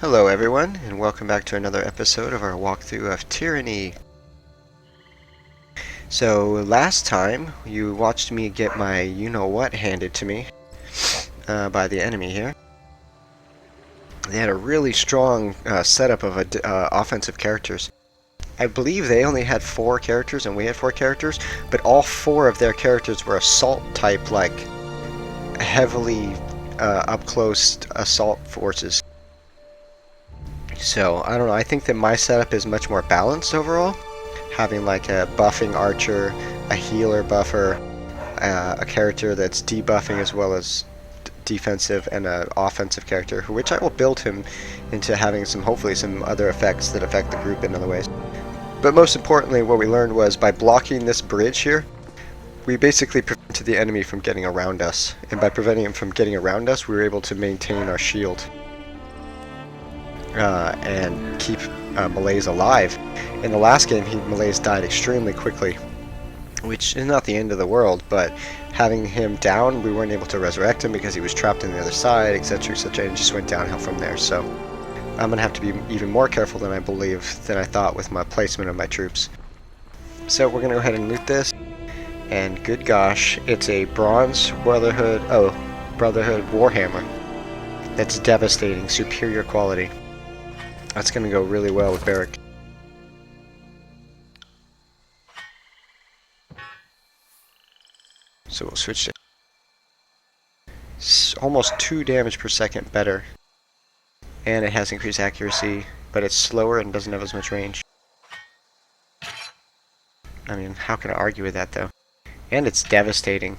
Hello everyone, and welcome back to another episode of our walkthrough of Tyranny. So last time you watched me get my you-know-what handed to me by the enemy here. They had a really strong setup of offensive characters. I believe they only had 4 characters and we had 4 characters, but all 4 of their characters were assault type, like heavily up-close assault forces. So, I don't know, I think that my setup is much more balanced overall. Having like a buffing archer, a healer buffer, a character that's debuffing as well as defensive, and an offensive character, which I will build him into having hopefully some other effects that affect the group in other ways. But most importantly, what we learned was by blocking this bridge here, we basically prevented the enemy from getting around us. And by preventing him from getting around us, we were able to maintain our shield. And keep Malaiz alive. In the last game, Malaiz died extremely quickly, which is not the end of the world, but having him down, we weren't able to resurrect him because he was trapped on the other side, etc., etc., and just went downhill from there. So I'm going to have to be even more careful than I thought with my placement of my troops. So we're going to go ahead and loot this, and good gosh, it's a Bronze Brotherhood Warhammer. That's devastating, superior quality. That's going to go really well with Barrack. So we'll switch to almost 2 damage per second better. And it has increased accuracy, but it's slower and doesn't have as much range. I mean, how can I argue with that though? And it's devastating.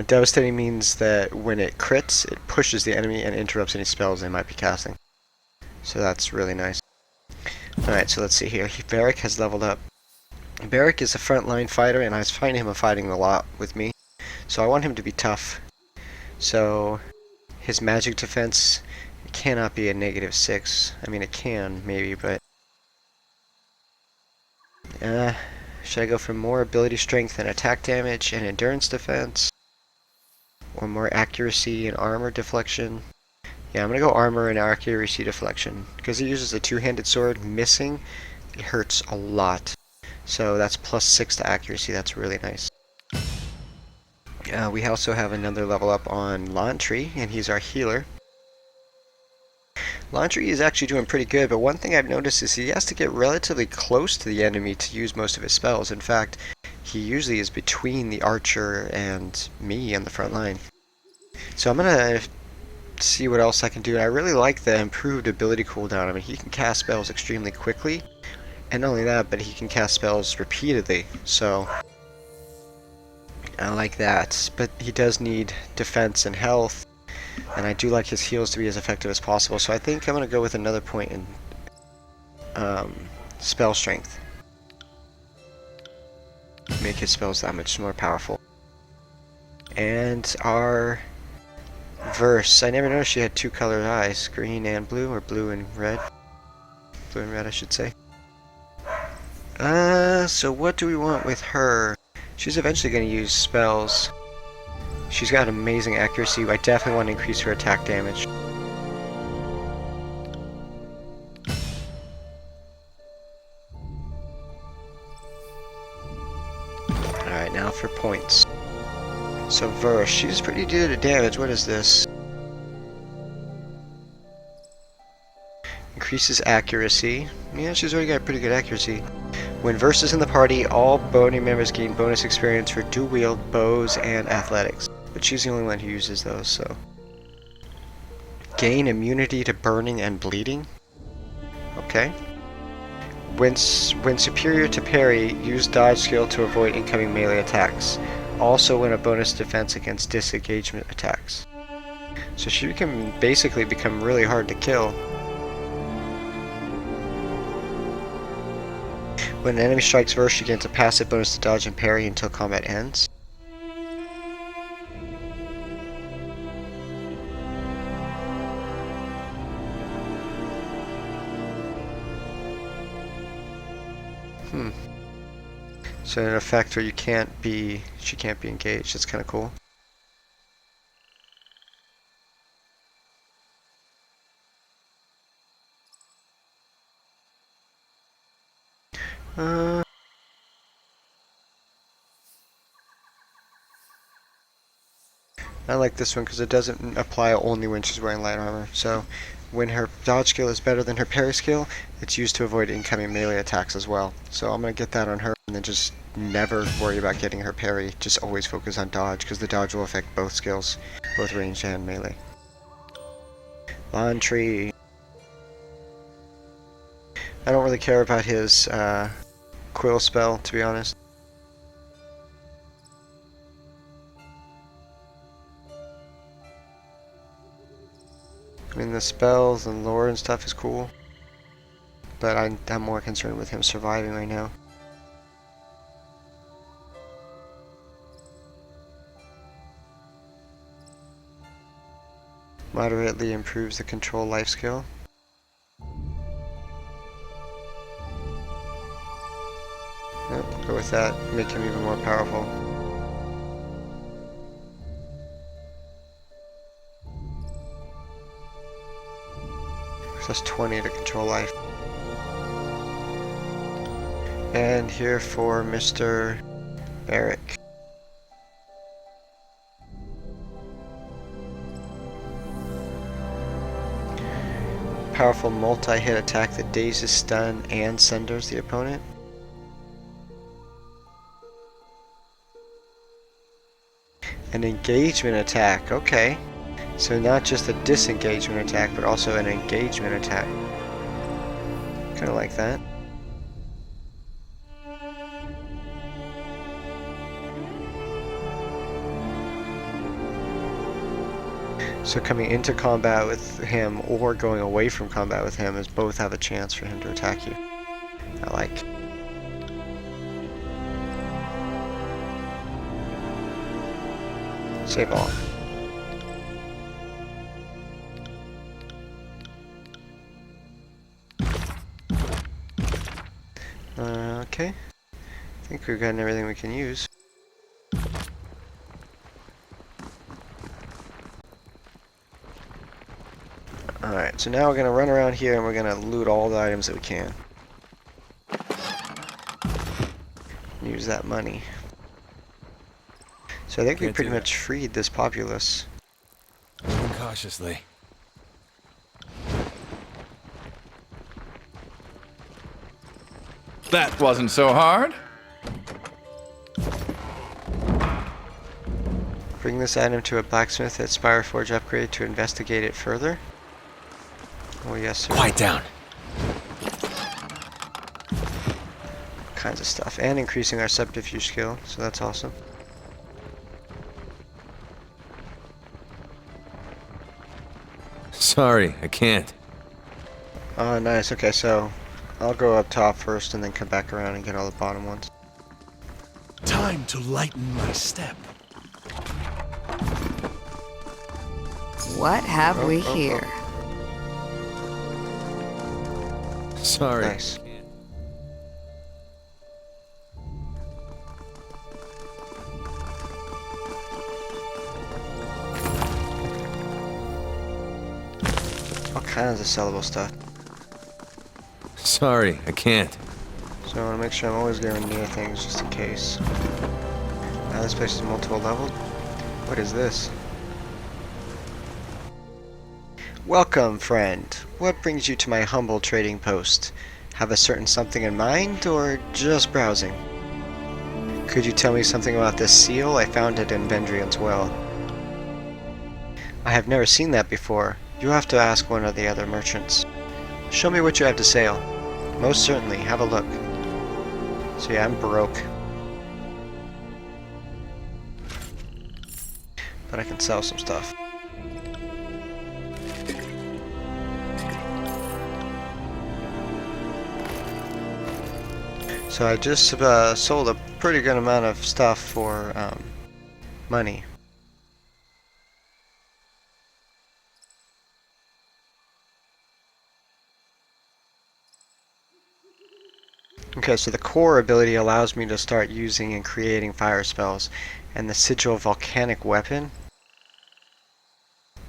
Devastating means that when it crits, it pushes the enemy and interrupts any spells they might be casting. So that's really nice. Alright, so let's see here. Barrack has leveled up. Barrack is a frontline fighter, and I find him fighting a lot with me. So I want him to be tough. So his magic defense cannot be a -6. I mean, it can, maybe, but... should I go for more ability strength and attack damage and endurance defense? Or more accuracy and armor deflection? Yeah, I'm going to go armor and accuracy deflection. Because he uses a 2-handed sword, missing, it hurts a lot. So that's +6 to accuracy, that's really nice. We also have another level up on Lantry, and he's our healer. Lantry is actually doing pretty good, but one thing I've noticed is he has to get relatively close to the enemy to use most of his spells. In fact, he usually is between the archer and me on the front line. So I'm going to see what else I can do. I really like the improved ability cooldown. I mean, he can cast spells extremely quickly, and not only that, but he can cast spells repeatedly, so I like that. But he does need defense and health, and I do like his heals to be as effective as possible, so I think I'm going to go with another point in spell strength. Make his spells that much more powerful. And our verse. I never noticed she had 2 colored eyes, green and blue, or blue and red. Blue and red, I should say. So what do we want with her? She's eventually going to use spells. She's got amazing accuracy. I definitely want to increase her attack damage. Alright, now for points. So Verse, she's pretty good at damage. What is this? Increases accuracy. Yeah, she's already got pretty good accuracy. When Verse is in the party, all bony members gain bonus experience for dual-wield bows and athletics. But she's the only one who uses those, so... Gain immunity to burning and bleeding? Okay. When superior to parry, use dodge skill to avoid incoming melee attacks. Also win a bonus defense against disengagement attacks. So she can basically become really hard to kill. When an enemy strikes Verse, she gains a passive bonus to dodge and parry until combat ends. So an effect where she can't be engaged. That's kind of cool. I like this one because it doesn't apply only when she's wearing light armor. So when her dodge skill is better than her parry skill, it's used to avoid incoming melee attacks as well. So I'm going to get that on her and then just never worry about getting her parry. Just always focus on dodge because the dodge will affect both skills, both ranged and melee. Lawn Tree. I don't really care about his quill spell, to be honest. I mean, the spells and lore and stuff is cool, but I'm more concerned with him surviving right now. Moderately improves the control life skill. Yep, go with that, make him even more powerful. Plus 20 to control life. And here for Mr. Barrick. Powerful multi-hit attack that dazes, stun, and sunders the opponent. An engagement attack, okay. So not just a disengagement attack, but also an engagement attack. Kinda like that. So coming into combat with him or going away from combat with him is both have a chance for him to attack you. I like. Save all. Okay. I think we've gotten everything we can use. Alright, so now we're going to run around here and we're going to loot all the items that we can. Use that money. So I think we pretty much freed this populace. Moving cautiously. That wasn't so hard. Bring this item to a blacksmith at Spire Forge upgrade to investigate it further. Oh yes, sir. Quiet down. Kinds of stuff. And increasing our subterfuge skill, so that's awesome. Sorry, I can't. Oh, nice. Okay, so I'll go up top first and then come back around and get all the bottom ones. Time to lighten my step. What have we here? Sorry. Nice. All kinds of sellable stuff. Sorry, I can't. So I want to make sure I'm always going near things just in case. Now this place is multiple leveled. What is this? Welcome, friend. What brings you to my humble trading post? Have a certain something in mind, or just browsing? Could you tell me something about this seal? I found it in Vendrion's well. I have never seen that before. You have to ask one of the other merchants. Show me what you have to sell. Most certainly, have a look. So yeah, I'm broke. But I can sell some stuff. So I just sold a pretty good amount of stuff for money. Okay, so the core ability allows me to start using and creating fire spells, and the sigil volcanic weapon,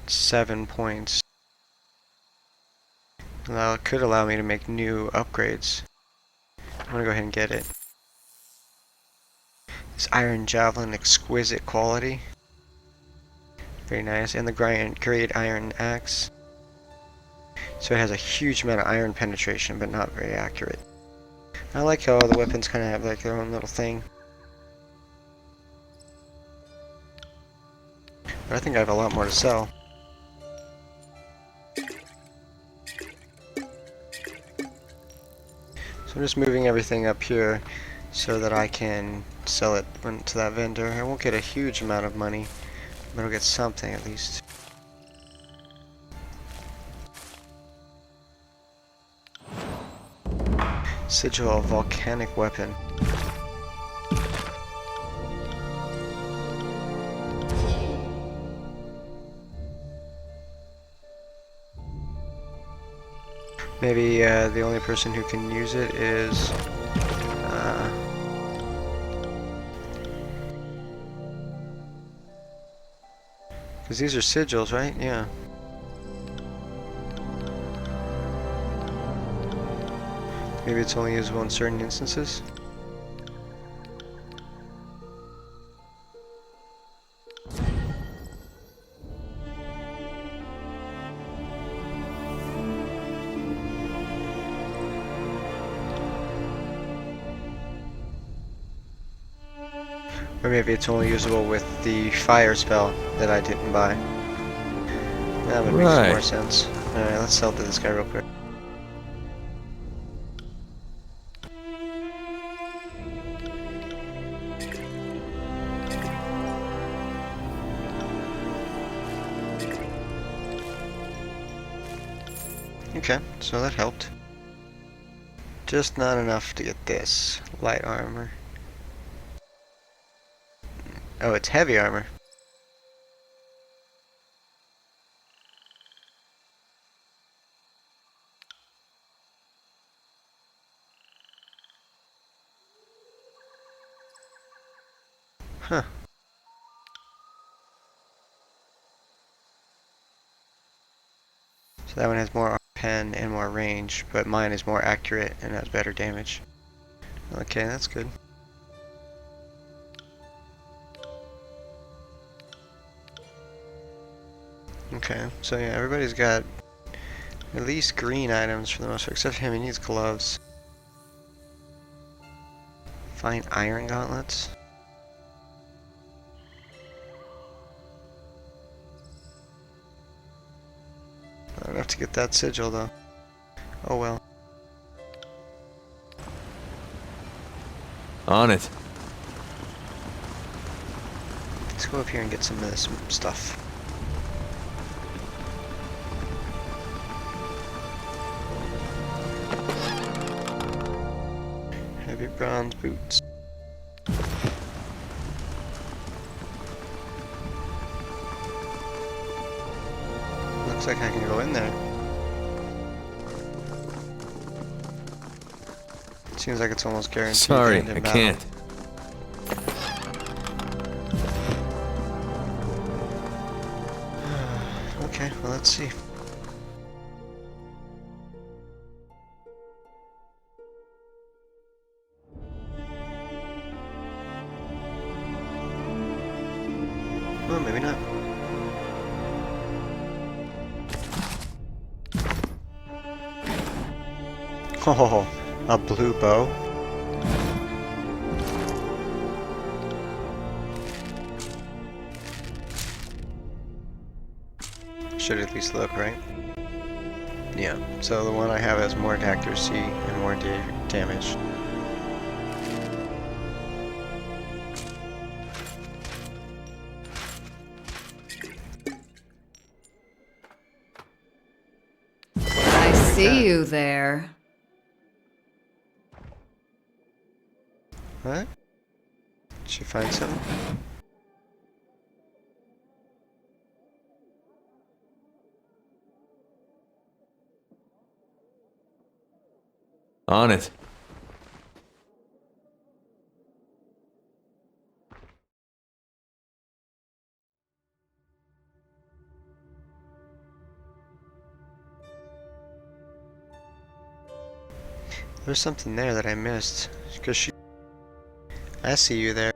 7 points. Well, it could allow me to make new upgrades. I'm gonna go ahead and get it. This iron javelin, exquisite quality. Very nice. And the great iron axe. So it has a huge amount of iron penetration, but not very accurate. I like how all the weapons kind of have like their own little thing. But I think I have a lot more to sell. So I'm just moving everything up here so that I can sell it to that vendor. I won't get a huge amount of money, but I'll get something at least. Sigil of volcanic weapon. Maybe the only person who can use it is because these are sigils, right? Yeah. Maybe it's only usable in certain instances. Or maybe it's only usable with the fire spell that I didn't buy. That would make some more Right. sense. Alright, let's sell to this guy real quick. Okay, so that helped. Just not enough to get this. Light armor. Oh, it's heavy armor. Huh. So that one has more pen and more range, but mine is more accurate and has better damage. Okay, that's good. Okay, so yeah, everybody's got at least green items for the most part, except for him, he needs gloves. Fine iron gauntlets. Not enough to get that sigil though. Oh well. On it. Let's go up here and get some of this stuff. Heavy bronze boots. Looks like I can go in there. Seems like it's almost guaranteed. Sorry, to end I in battle. can't. Okay, well let's see. Well, maybe not. Oh, a blue bow. Should at least look, right? Yeah, so the one I have has more accuracy and more damage. I see you there. What? Did she find something? On it. There's something there that I missed. Because she... I see you there.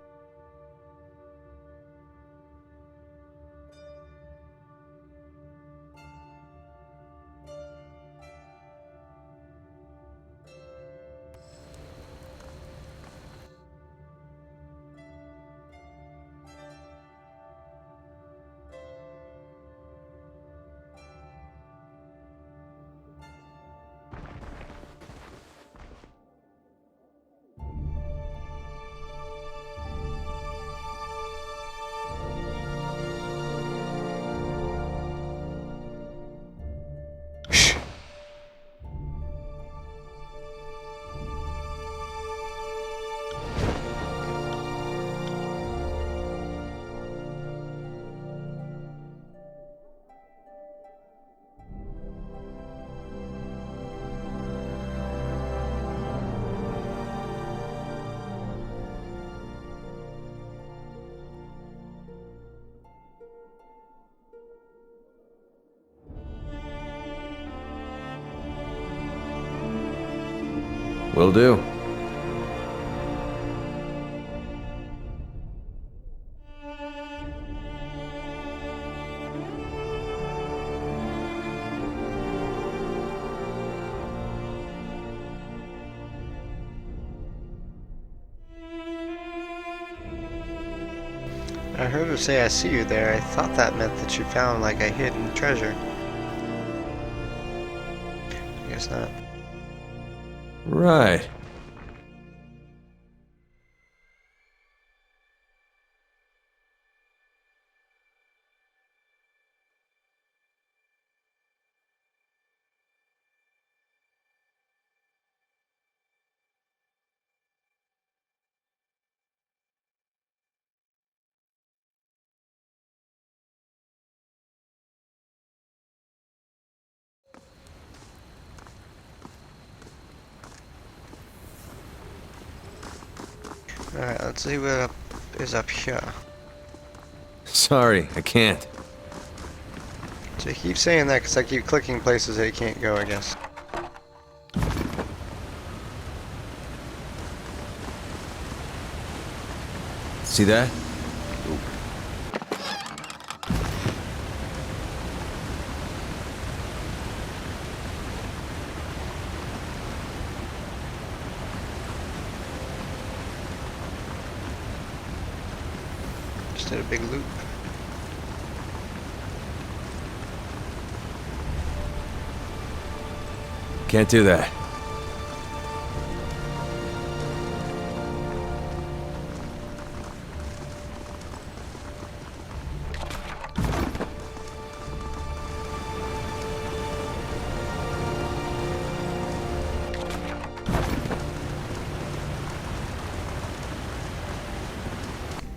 Will do. I heard her say I see you there. I thought that meant that you found like a hidden treasure. I guess not. Right. Alright, let's see what is up here. Sorry, I can't. So you keep saying that because I keep clicking places that you can't go, I guess. See that? Just did a big loop. Can't do that.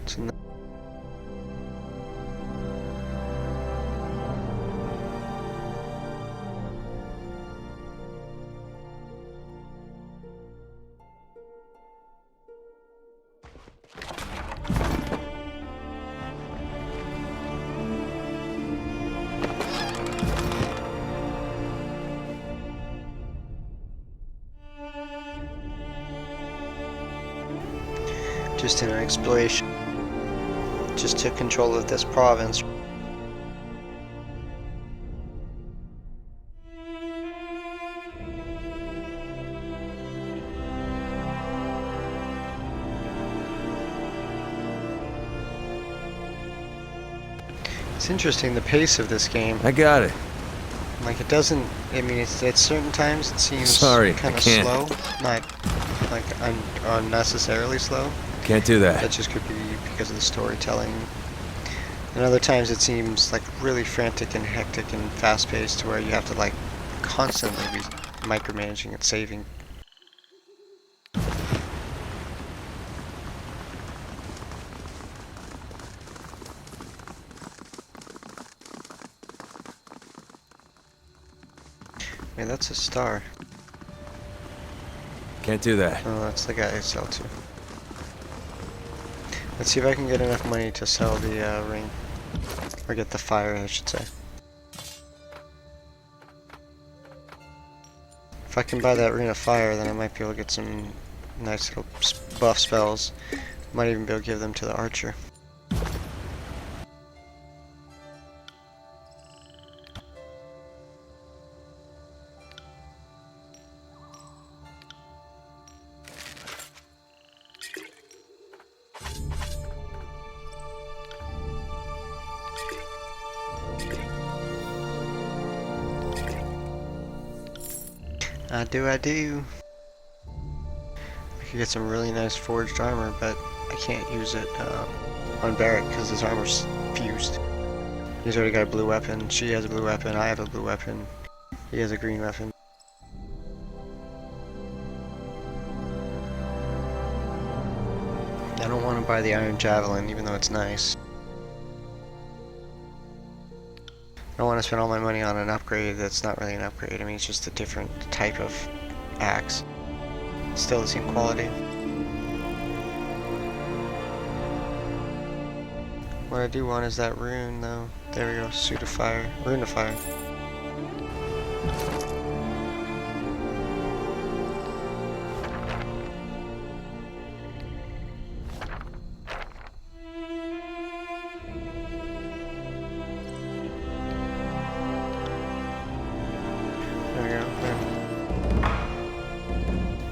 It's in the just in an exploration. Just took control of this province. It's interesting the pace of this game. I got it. Like it doesn't. I mean, it's at certain times it seems Sorry, kind I of can't. slow, not like unnecessarily slow. Can't do that. That just could be because of the storytelling. And other times it seems like really frantic and hectic and fast-paced, to where you have to like constantly be micromanaging and saving. Yeah, that's a star. Can't do that. Oh, that's the guy I sell to. Let's see if I can get enough money to sell the ring. Or get the fire, I should say. If I can buy that Rune of Fire, then I might be able to get some nice little buff spells. Might even be able to give them to the archer. I do. I could get some really nice forged armor, but I can't use it on Barrack because his armor's fused. He's already got a blue weapon, she has a blue weapon, I have a blue weapon, he has a green weapon. I don't want to buy the Iron Javelin, even though it's nice. I don't want to spend all my money on an upgrade that's not really an upgrade. I mean, it's just a different type of axe. Still the same quality. What I do want is that rune, though. There we go, suit of fire. Rune of fire.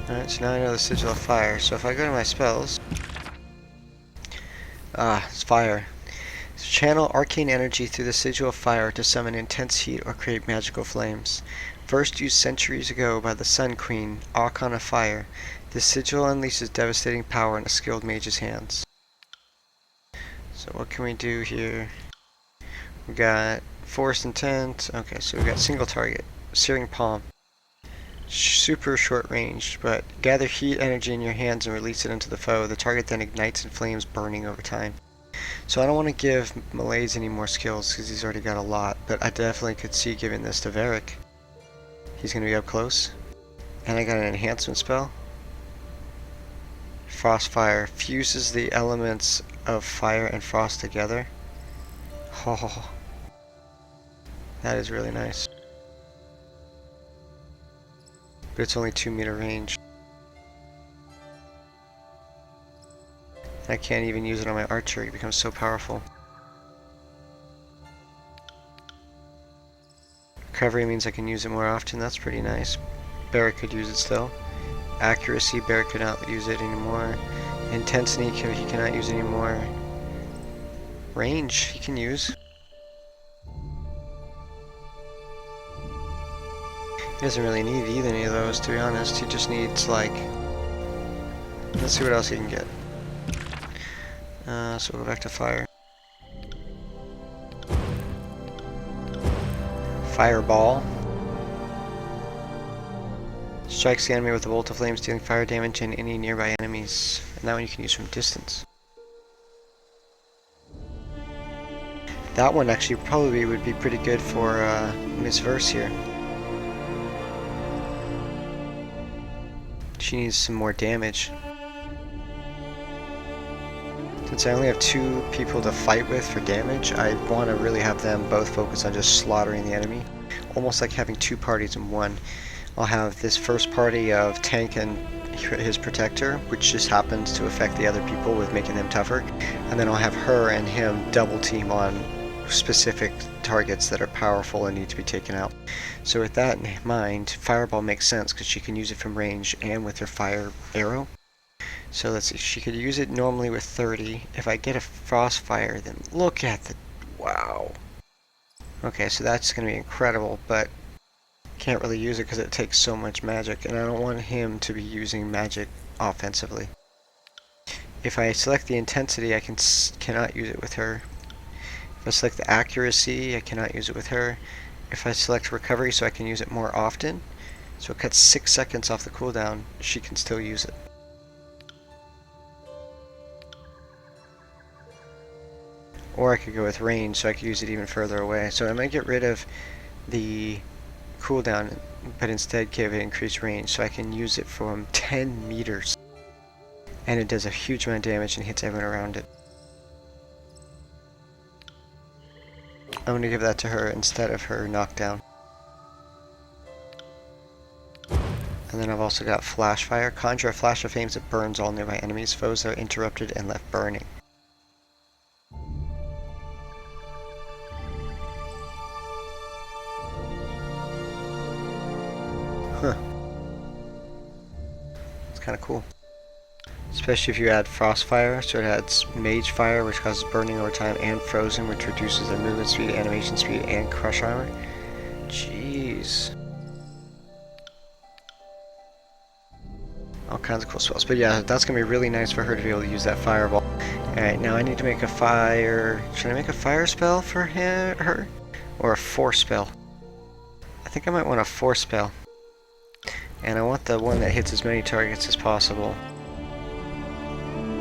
Alright, so now I know the sigil of fire. So if I go to my spells... it's fire. So channel arcane energy through the sigil of fire to summon intense heat or create magical flames. First used centuries ago by the Sun Queen, Archon of Fire. This sigil unleashes devastating power in a skilled mage's hands. So what can we do here? We got Forest Intent. Okay, so we got single target. Searing Palm. Super short range, but gather heat energy in your hands and release it into the foe. The target then ignites in flames, burning over time. So I don't want to give Malaiz any more skills because he's already got a lot, but I definitely could see giving this to Varric. He's going to be up close. And I got an enhancement spell. Frostfire fuses the elements of fire and frost together. Oh, that is really nice. But it's only 2-meter range. I can't even use it on my archer, it becomes so powerful. Recovery means I can use it more often, that's pretty nice. Barrack could use it still. Accuracy, Barrack could not use it anymore. Intensity, he cannot use anymore. Range, he can use. He doesn't really need either any of those, to be honest. He just needs, like... Let's see what else he can get. So we'll go back to fire. Fireball. Strikes the enemy with a bolt of flames, dealing fire damage in any nearby enemies. And that one you can use from distance. That one actually probably would be pretty good for Miss Verse here. She needs some more damage. Since I only have 2 people to fight with for damage, I want to really have them both focus on just slaughtering the enemy. Almost like having 2 parties in one. I'll have this first party of tank and his protector, which just happens to affect the other people with making them tougher. And then I'll have her and him double team on specific targets that are powerful and need to be taken out. So with that in mind, Fireball makes sense because she can use it from range and with her fire arrow. So let's see, she could use it normally with 30. If I get a Frostfire, then look at the... wow. Okay, so that's going to be incredible, but can't really use it because it takes so much magic, and I don't want him to be using magic offensively. If I select the intensity, I cannot use it with her. If I select the accuracy, I cannot use it with her. If I select recovery so I can use it more often, so it cuts 6 seconds off the cooldown, she can still use it. Or I could go with range so I could use it even further away. So I might get rid of the cooldown, but instead give it increased range so I can use it from 10 meters. And it does a huge amount of damage and hits everyone around it. I'm going to give that to her instead of her knockdown. also got flash fire. Conjure a flash of flames that burns all nearby enemies. Foes are interrupted and left burning. Huh. It's kind of cool. Especially if you add frost fire, so it adds mage fire, which causes burning over time, and frozen, which reduces their movement speed, animation speed, and crush armor. Jeez. All kinds of cool spells. But yeah, that's going to be really nice for her to be able to use that fireball. Alright, now I need to make a fire... Should I make a fire spell for her? Or a force spell? I think I might want a force spell. And I want the one that hits as many targets as possible.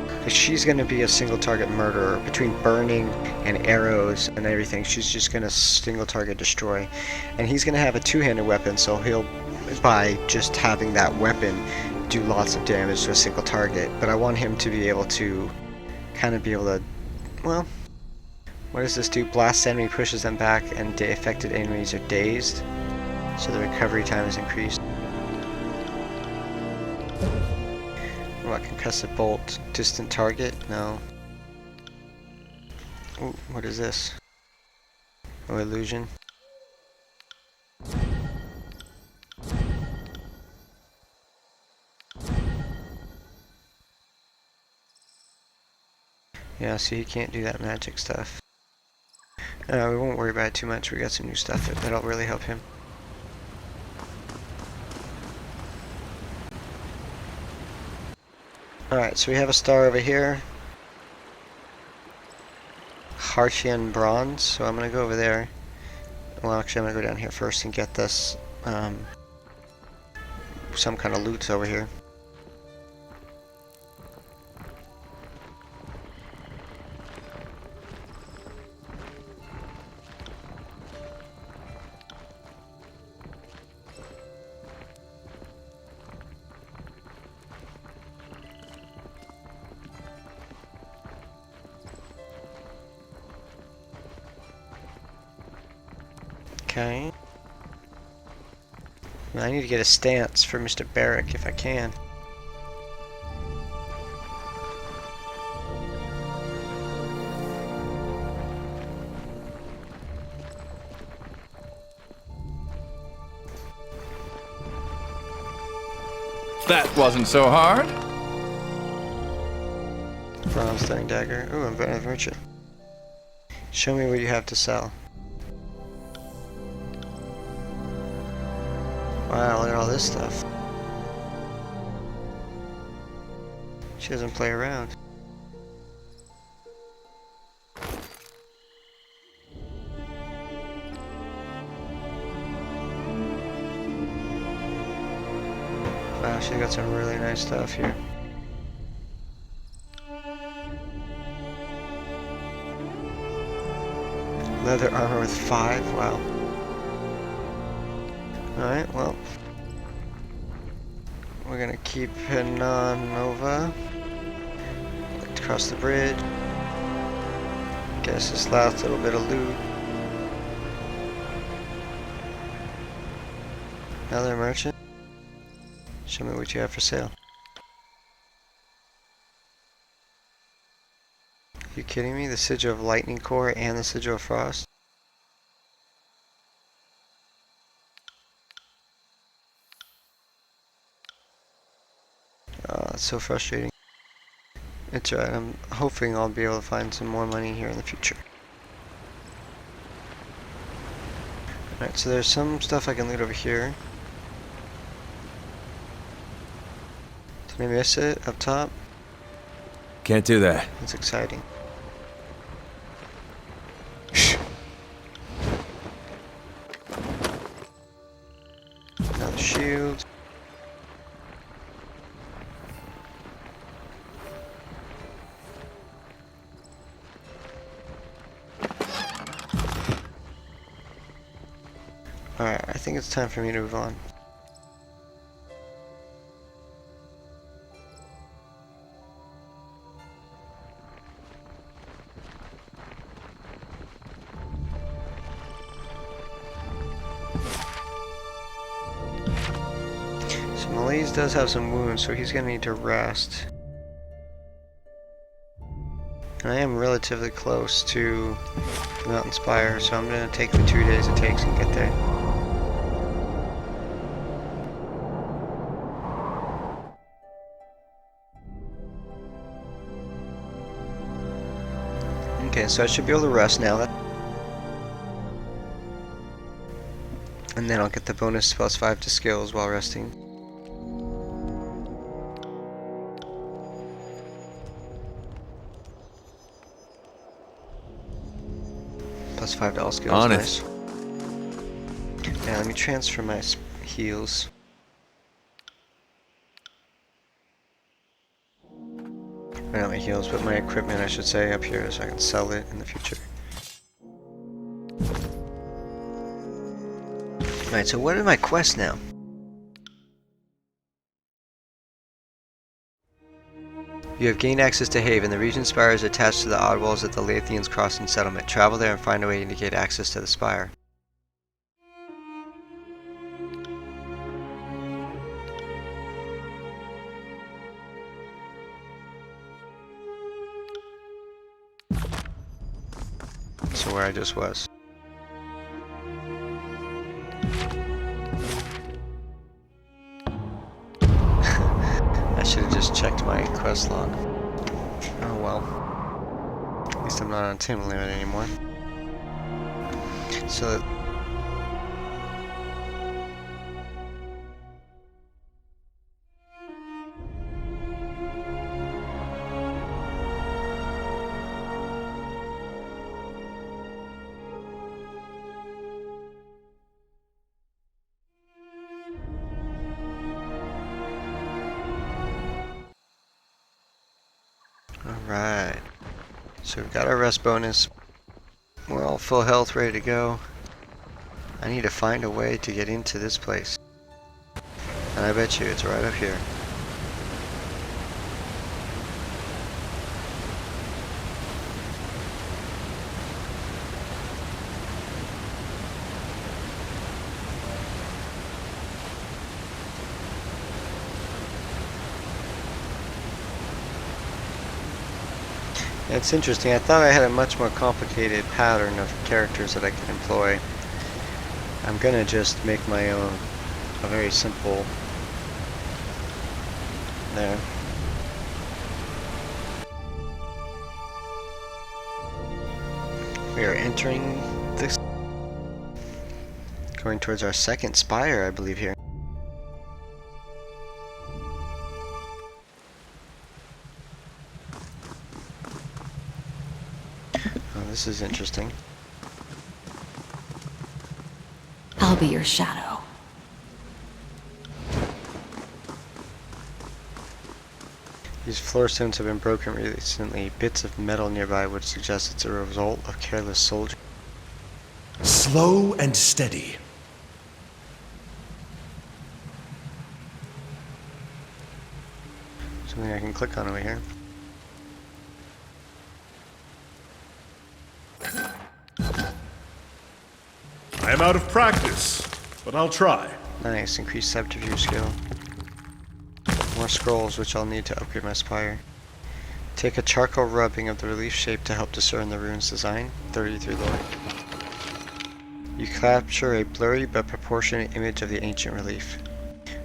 Because she's going to be a single target murderer. Between burning and arrows and everything, she's just going to single target destroy. And he's going to have a two-handed weapon, so he'll, by just having that weapon, do lots of damage to a single target. But I want him to be able to kind of be able to, well, what does this do? Blast enemy, pushes them back, and affected enemies are dazed. So the recovery time is increased. What, concussive bolt, distant target? No. Ooh, what is this? Oh, illusion. Yeah, so he can't do that magic stuff. We won't worry about it too much. We got some new stuff that'll really help him. Alright, so we have a star over here. Harshian bronze, so I'm gonna go over there. Well, actually, I'm gonna go down here first and get this, some kind of loot over here. Okay. I need to get a stance for Mr. Barrack if I can. That wasn't so hard. Bronze stunning dagger. Ooh, I'm a merchant. Show me what you have to sell. Wow, look at all this stuff. She doesn't play around. Wow, she's got some really nice stuff here. Leather armor with 5, wow. Alright, well, we're gonna keep heading on over. Let's cross the bridge. Get us this last little bit of loot. Another merchant. Show me what you have for sale. Are you kidding me? The Sigil of Lightning Core and the Sigil of Frost? It's so frustrating. It's alright, I'm hoping I'll be able to find some more money here in the future. Alright, so there's some stuff I can loot over here. Did I miss it up top? Can't do that. That's exciting. Another shield. Alright, I think it's time for me to move on. So Malaiz does have some wounds, so he's gonna need to rest. And I am relatively close to the mountain spire, so I'm gonna take the 2 days it takes and get there. Okay, so I should be able to rest now. And then I'll get the bonus +5 to skills while resting. +5 to all skills. On it. Nice. Yeah, let me transfer my heals. Or not my heals, but my equipment, I should say, up here so I can sell it in the future. Alright, so what are my quests now? You have gained access to Haven. The region spire is attached to the odd walls at the Lathians Crossing settlement. Travel there and find a way to indicate access to the spire. So where I just was. I should have just checked my quest log. Oh well. At least I'm not on time limit anymore. So alright. So we've got our rest bonus. We're all full health, ready to go. I need to find a way to get into this place. And I bet you it's right up here. It's interesting. I thought I had a much more complicated pattern of characters that I could employ. I'm gonna just make my own. A very simple. There. We are entering this. Going towards our second spire, I believe, here. This is interesting. I'll be your shadow. These floor stones have been broken recently. Bits of metal nearby would suggest it's a result of careless soldiers. Slow and steady. Something I can click on over here. I am out of practice, but I'll try. Nice, increased subterfuge skill. More scrolls, which I'll need to upgrade my spire. Take a charcoal rubbing of the relief shape to help discern the rune's design. 33 lore. You capture a blurry but proportionate image of the ancient relief.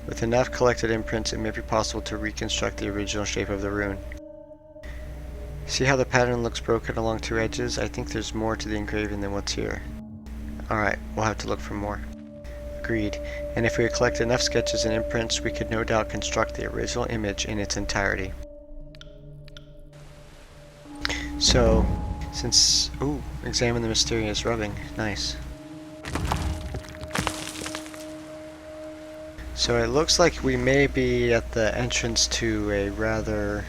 With enough collected imprints, it may be possible to reconstruct the original shape of the rune. See how the pattern looks broken along two edges? I think there's more to the engraving than what's here. Alright, we'll have to look for more. Agreed. And if we collect enough sketches and imprints, we could no doubt construct the original image in its entirety. So, since... Ooh, examine the mysterious rubbing. Nice. So it looks like we may be at the entrance to a rather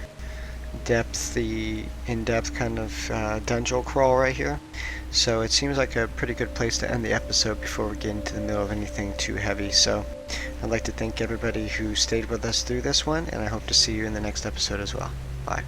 in-depth kind of dungeon crawl right here. So it seems like a pretty good place to end the episode before we get into the middle of anything too heavy. So I'd like to thank everybody who stayed with us through this one, and I hope to see you in the next episode as well. Bye.